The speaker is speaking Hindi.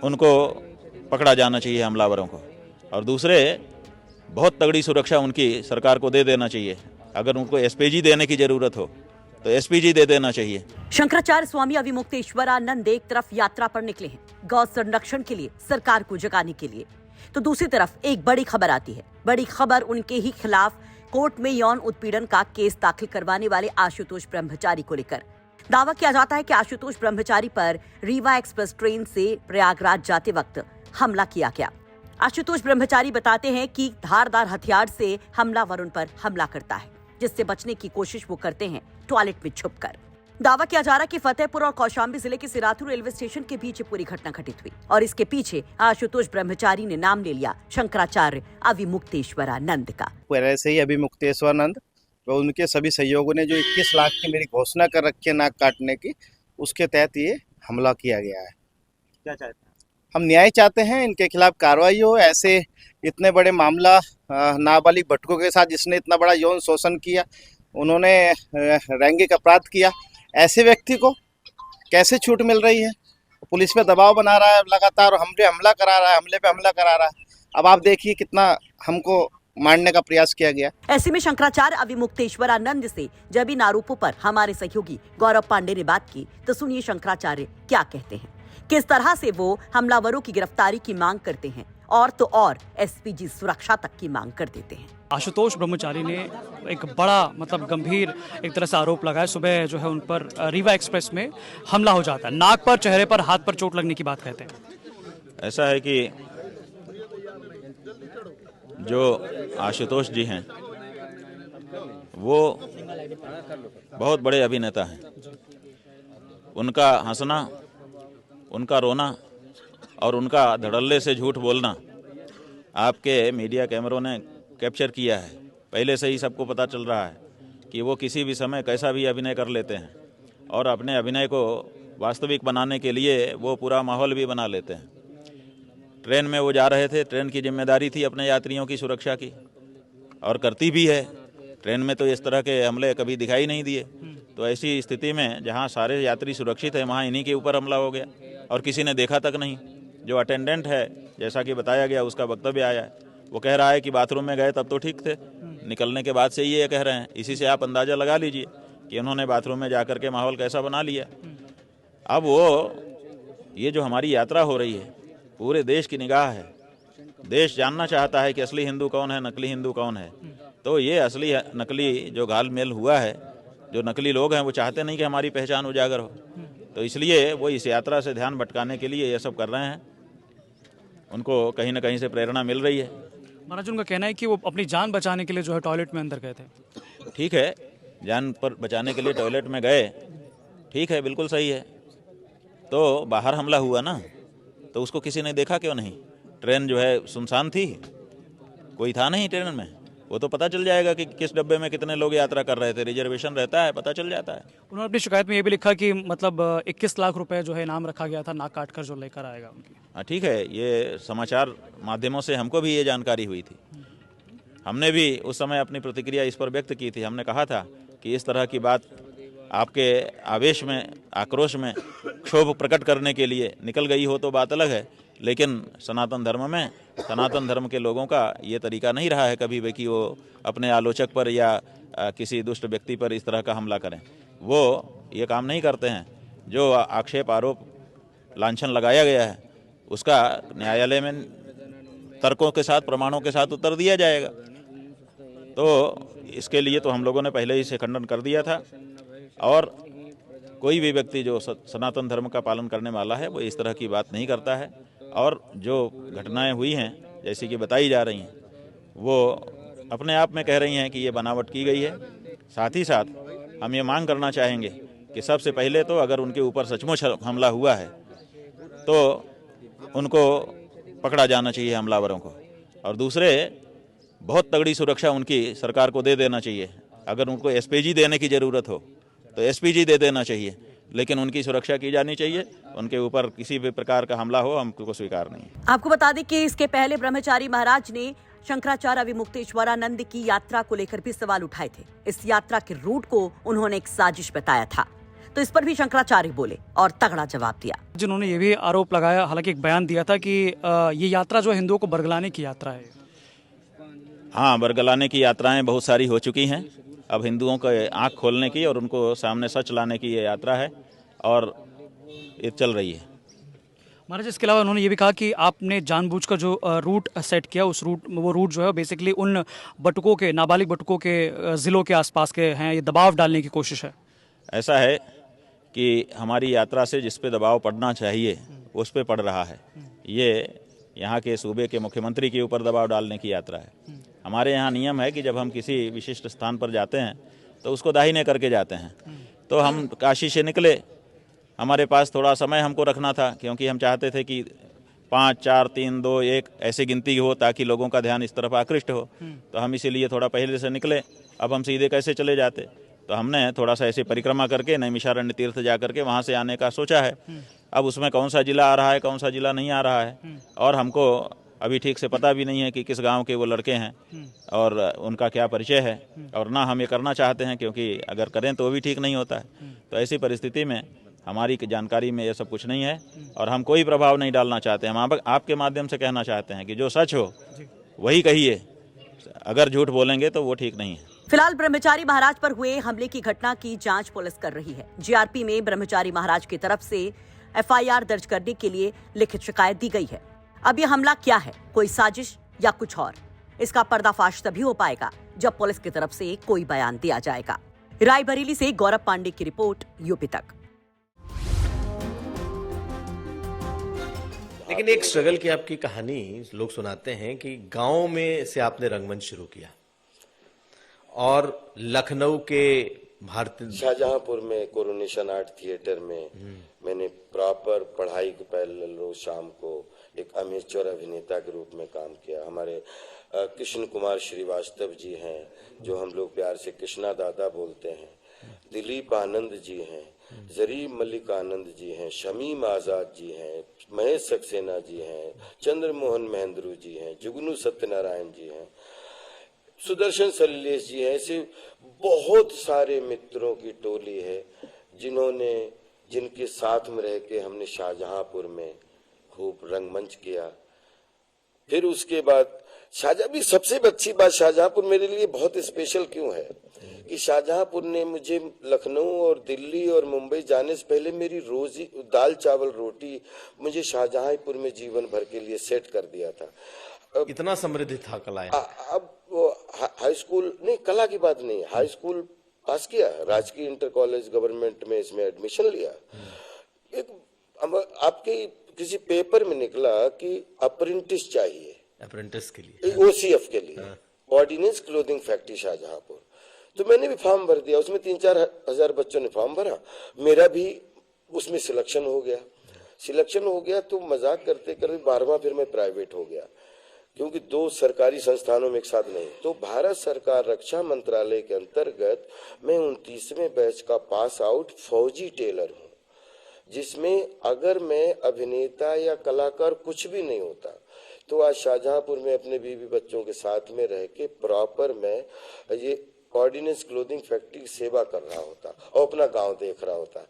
उनको पकड़ा जाना चाहिए हमलावरों को, और दूसरे बहुत तगड़ी सुरक्षा उनकी सरकार को दे देना चाहिए। अगर उनको एसपीजी देने की जरूरत हो तो एसपीजी दे देना चाहिए। शंकराचार्य स्वामी अविमुक्तेश्वरानंद एक तरफ यात्रा पर निकले हैं गौ संरक्षण के लिए, सरकार को जगाने के लिए, तो दूसरी तरफ एक बड़ी खबर आती है। बड़ी खबर उनके ही खिलाफ कोर्ट में यौन उत्पीड़न का केस दाखिल करवाने वाले आशुतोष ब्रह्मचारी को लेकर। दावा किया जाता है कि आशुतोष ब्रह्मचारी पर रीवा एक्सप्रेस ट्रेन से प्रयागराज जाते वक्त हमला किया गया। आशुतोष ब्रह्मचारी बताते हैं कि धारदार हथियार से हमलावर उन पर हमला करता है, जिससे बचने की कोशिश वो करते हैं टॉयलेट में छुपकर। दावा किया जा रहा है कि फतेहपुर और कौशाम्बी जिले के सिराथू रेलवे स्टेशन के बीच पूरी घटना घटित हुई और इसके पीछे आशुतोष ब्रह्मचारी ने नाम ले लिया शंकराचार्य अविमुक्तेश्वरानंद का। पहले से ही अविमुक्तेश्वरानंद व उनके सभी सहयोगों ने जो 21 लाख की मेरी घोषणा कर रखी है नाक काटने की, उसके तहत ये हमला किया गया है। क्या चाहते हैं? हम न्याय चाहते हैं, इनके खिलाफ कार्रवाई हो। ऐसे इतने बड़े मामला नाबालिग भटकों के साथ जिसने इतना बड़ा यौन शोषण किया, उन्होंने लैंगिक अपराध किया, ऐसे व्यक्ति को कैसे छूट मिल रही है? पुलिस पे दबाव बना रहा है लगातार, हम पे हमला करा रहा है, हमले पे हमला करा रहा है। अब आप देखिए कितना हमको मारने का प्रयास किया गया। ऐसे में शंकराचार्य अविमुक्तेश्वरानंद से जब इन आरोपों पर हमारे सहयोगी गौरव पांडे ने बात की, तो सुनिए शंकराचार्य क्या कहते हैं, किस तरह से वो हमलावरों की गिरफ्तारी की मांग करते हैं और तो और एसपीजी सुरक्षा तक की मांग कर देते हैं। आशुतोष ब्रह्मचारी ने एक बड़ा गंभीर एक तरह से आरोप लगाया। सुबह जो है उन पर रीवा एक्सप्रेस में हमला हो जाता है, नाक पर, चेहरे पर, हाथ पर चोट लगने की बात कहते हैं। ऐसा है कि जो आशुतोष जी हैं वो बहुत बड़े अभिनेता हैं। उनका हंसना, उनका रोना और उनका धड़ल्ले से झूठ बोलना आपके मीडिया कैमरों ने कैप्चर किया है। पहले से ही सबको पता चल रहा है कि वो किसी भी समय कैसा भी अभिनय कर लेते हैं और अपने अभिनय को वास्तविक बनाने के लिए वो पूरा माहौल भी बना लेते हैं। ट्रेन में वो जा रहे थे, ट्रेन की जिम्मेदारी थी अपने यात्रियों की सुरक्षा की, और करती भी है। ट्रेन में तो इस तरह के हमले कभी दिखाई नहीं दिए। तो ऐसी स्थिति में जहाँ सारे यात्री सुरक्षित हैं, वहाँ इन्हीं के ऊपर हमला हो गया और किसी ने देखा तक नहीं। जो अटेंडेंट है, जैसा कि बताया गया, उसका वक्तव्य आया है, वो कह रहा है कि बाथरूम में गए तब तो ठीक थे, निकलने के बाद से ये कह रहे हैं। इसी से आप अंदाज़ा लगा लीजिए कि उन्होंने बाथरूम में जाकर के माहौल कैसा बना लिया। अब वो ये जो हमारी यात्रा हो रही है, पूरे देश की निगाह है। देश जानना चाहता है कि असली हिंदू कौन है, नकली हिंदू कौन है। तो ये असली नकली जो घालमेल हुआ है, जो नकली लोग हैं, वो चाहते नहीं कि हमारी पहचान उजागर हो। तो इसलिए वो इस यात्रा से ध्यान भटकाने के लिए ये सब कर रहे हैं। उनको कहीं ना कहीं से प्रेरणा मिल रही है। महाराज, उनका कहना है कि वो अपनी जान बचाने के लिए जो है टॉयलेट में अंदर गए थे। ठीक है, जान पर बचाने के लिए टॉयलेट में गए, ठीक है, बिल्कुल सही है। तो बाहर हमला हुआ ना, तो उसको किसी ने देखा क्यों नहीं? ट्रेन जो है सुनसान थी, कोई था नहीं ट्रेन में। वो तो पता चल जाएगा कि किस डब्बे में कितने लोग यात्रा कर रहे थे। रिजर्वेशन रहता है, पता चल जाता है। उन्होंने अपनी शिकायत में ये भी लिखा कि 21 लाख रुपए जो है इनाम रखा गया था, नाक काट कर जो लेकर आएगा उनकी। हाँ, ठीक है, ये समाचार माध्यमों से हमको भी ये जानकारी हुई थी। हमने भी उस समय अपनी प्रतिक्रिया इस पर व्यक्त की थी। हमने कहा था कि इस तरह की बात आपके आवेश में, आक्रोश में, क्षोभ प्रकट करने के लिए निकल गई हो तो बात अलग है, लेकिन सनातन धर्म में, सनातन धर्म के लोगों का ये तरीका नहीं रहा है कभी भी कि वो अपने आलोचक पर या किसी दुष्ट व्यक्ति पर इस तरह का हमला करें। वो ये काम नहीं करते हैं। जो आक्षेप, आरोप, लांछन लगाया गया है, उसका न्यायालय में तर्कों के साथ, प्रमाणों के साथ उत्तर दिया जाएगा। तो इसके लिए तो हम लोगों ने पहले ही से खंडन कर दिया था, और कोई भी व्यक्ति जो सनातन धर्म का पालन करने वाला है वो इस तरह की बात नहीं करता है। और जो घटनाएं हुई हैं, जैसी कि बताई जा रही हैं, वो अपने आप में कह रही हैं कि ये बनावट की गई है। साथ ही साथ हम ये मांग करना चाहेंगे कि सबसे पहले तो अगर उनके ऊपर सचमुच हमला हुआ है तो उनको पकड़ा जाना चाहिए, हमलावरों को, और दूसरे बहुत तगड़ी सुरक्षा उनकी सरकार को दे देना चाहिए। अगर उनको एसपीजी देने की ज़रूरत हो तो एसपीजी दे देना चाहिए, लेकिन उनकी सुरक्षा की जानी चाहिए। उनके ऊपर किसी भी प्रकार का हमला हो, हमको स्वीकार नहीं है। आपको बता दें कि इसके पहले ब्रह्मचारी महाराज ने शंकराचार्य अविमुक्तेश्वरानंद की यात्रा को लेकर भी सवाल उठाए थे। इस यात्रा के रूट को उन्होंने एक साजिश बताया था। तो इस पर भी शंकराचार्य बोले और तगड़ा जवाब दिया। जिन्होंने ये भी आरोप लगाया, हालांकि एक बयान दिया था कि ये यात्रा जो है हिंदुओं को बरगलाने की यात्रा है। हाँ, बरगलाने की यात्राएं बहुत सारी हो चुकी हैं। अब हिंदुओं को आंख खोलने की और उनको सामने सच लाने की ये यात्रा है और ये चल रही है। महाराज, इसके अलावा उन्होंने ये भी कहा कि आपने जानबूझकर जो रूट सेट किया, वो रूट जो है बेसिकली उन बटुकों के, नाबालिग बटुकों के ज़िलों के आसपास के हैं, ये दबाव डालने की कोशिश है। ऐसा है कि हमारी यात्रा से जिस पे दबाव पड़ना चाहिए उस पे पड़ रहा है। ये यहाँ के सूबे के मुख्यमंत्री के ऊपर दबाव डालने की यात्रा है। हमारे यहाँ नियम है कि जब हम किसी विशिष्ट स्थान पर जाते हैं तो उसको दाहिने करके जाते हैं। तो हम काशी से निकले, हमारे पास थोड़ा समय हमको रखना था क्योंकि हम चाहते थे कि 5, 4, 3, 2, 1 ऐसी गिनती हो ताकि लोगों का ध्यान इस तरफ आकृष्ट हो। तो हम इसीलिए थोड़ा पहले से निकले। अब हम सीधे कैसे चले जाते, तो हमने थोड़ा सा ऐसे परिक्रमा करके नैमिषारण्य तीर्थ जा करके वहाँ से आने का सोचा है। अब उसमें कौन सा जिला आ रहा है, कौन सा जिला नहीं आ रहा है, और हमको अभी ठीक से पता भी नहीं है कि किस गांव के वो लड़के हैं और उनका क्या परिचय है, और ना हम ये करना चाहते हैं क्योंकि अगर करें तो वो भी ठीक नहीं होता है। तो ऐसी परिस्थिति में हमारी जानकारी में ये सब कुछ नहीं है और हम कोई प्रभाव नहीं डालना चाहते हैं। हम आपके माध्यम से कहना चाहते हैं कि जो सच हो वही कहिए, अगर झूठ बोलेंगे तो वो ठीक नहीं है। फिलहाल ब्रह्मचारी महाराज पर हुए हमले की घटना की जांच पुलिस कर रही है। जीआरपी में ब्रह्मचारी महाराज की तरफ से एफआईआर दर्ज करने के लिए लिखित शिकायत दी गई है। अब यह हमला क्या है, कोई साजिश या कुछ और, इसका पर्दाफाश तभी हो पाएगा जब पुलिस की तरफ से कोई बयान दिया जाएगा। रायबरेली से गौरव पांडे की रिपोर्ट, यूपी तक। लेकिन एक स्ट्रगल की आपकी कहानी लोग सुनाते हैं कि गांव में से आपने रंगमंच शुरू किया और लखनऊ के भारतीय शाहजहांपुर में कोरोनेशन आर्ट थिएटर में मैंने प्रॉपर पढ़ाई के पैरेलल रोज शाम को एक अमेचर अभिनेता के रूप में काम किया। हमारे कृष्ण कुमार श्रीवास्तव जी हैं, जो हम लोग प्यार से कृष्णा दादा बोलते हैं, दिलीप आनंद जी हैं, जरीब मलिक आनंद जी हैं, शमीम आजाद जी हैं, महेश सक्सेना जी हैं, चंद्रमोहन महेंद्रू जी हैं, जुगनू सत्यनारायण जी हैं, सुदर्शन सलिलेश जी हैं। ऐसे बहुत सारे मित्रों की टोली है जिनके साथ में रह के हमने शाहजहांपुर में खूब रंगमंच किया। फिर उसके बाद भी सबसे अच्छी बात, शाहजहांपुर मेरे लिए बहुत स्पेशल क्यों है कि शाहजहांपुर ने मुझे लखनऊ और दिल्ली और मुंबई जाने से पहले मेरी रोजी दाल चावल रोटी मुझे शाहजहांपुर में जीवन भर के लिए सेट कर दिया था। इतना समृद्ध था कला। अब हाई स्कूल नहीं, कला की बात नहीं, हाई स्कूल पास किया, राजकीय इंटर कॉलेज गवर्नमेंट में इसमें एडमिशन लिया। एक आपके किसी पेपर में निकला कि अप्रेंटिस चाहिए, अप्रेंटिस के लिए, ओसीएफ के लिए, ऑर्डिनेंस क्लोथिंग फैक्ट्री शाहजहांपुर। तो मैंने भी फॉर्म भर दिया, उसमें 3-4 हजार बच्चों ने फॉर्म भरा, मेरा भी उसमें सिलेक्शन हो गया। तो मजाक करते करते 12वां फिर मैं प्राइवेट हो गया, क्योंकि 2 सरकारी संस्थानों में एक साथ नहीं। तो भारत सरकार रक्षा मंत्रालय के अंतर्गत मैं 29वें बैच का पास आउट फौजी टेलर हूँ, जिसमें अगर मैं अभिनेता या कलाकार कुछ भी नहीं होता तो आज शाहजहांपुर में अपने बीवी बच्चों के साथ में रह के प्रॉपर मैं ये ऑर्डिनेंस क्लोथिंग फैक्ट्री की सेवा कर रहा होता और अपना गांव देख रहा होता।